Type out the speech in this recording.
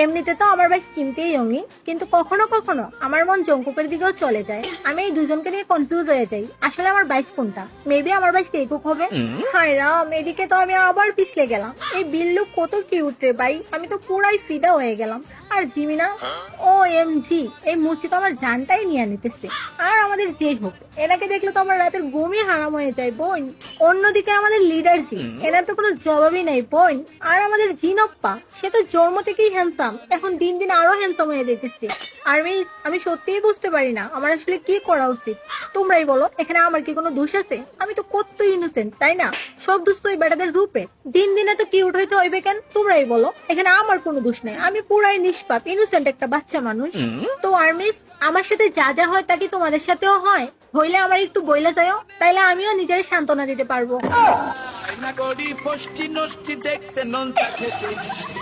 এমনিতে তো আমার ভাই কিনতেই রঙিন, কিন্তু কখনো কখনো আমার মন জঙ্কুকের দিকেও চলে যায়। আমি এই দুজনকে নিয়ে কনফিউজ হয়ে যাই, আসলে আমার বাইস কোনটা। মেবি আমার বাইস কেকুক হবে। হায় রাম, এদিকে তো আমি আবার পিছলে গেলাম। এই বিল্লু কত কিউট রে ভাই, আমি তো পুরাই ফিদা হয়ে গেলাম। আর জিমিনা, ও এম জি, এই মুচি তো আমার জানটাই নিয়ে নিতেছে। আর আমাদের যে হোক, এনাকে দেখলে তো আমার রাতের ঘুমই হারাম হয়ে যায় বোন। অন্যদিকে আমাদের লিডার জি, এনার তো কোনো জবাবই নাই বোন। আর আমাদের জিনপ্পা, সে তো জন্ম থেকেই হ্যান্ডসাম, এখন দিন দিন আরো হ্যান্ডসাম হয়ে যেতেছে। আর আমি সত্যিই বুঝতে পারি না আমার আসলে কি করা উচিত। তোমরাই বলো, এখানে আমার কি কোনো দোষ আছে? আমি তো কত ইনোসেন্ট, তাই না? সব দোষ তো এই বেটাদের রূপে। দিন দিনে তো কিউট হইতে হইবে কেন? তোমরাই বলো, এখানে আমার কোনো দোষ নেই। আমি পুরাই নিষ্পাপ ইনোসেন্ট একটা বাচ্চা মানুষ। তো আর্মিস, আমার সাথে যা যা হয় তা কি তোমাদের সাথেও হয়? হইলে আমার একটু বইলা যাও, তাইলে আমিও নিজের সান্ত্বনা দিতে পারবো। না করি ফষ্টি নষ্টি দেখতে নন্তা খেতে মিষ্টি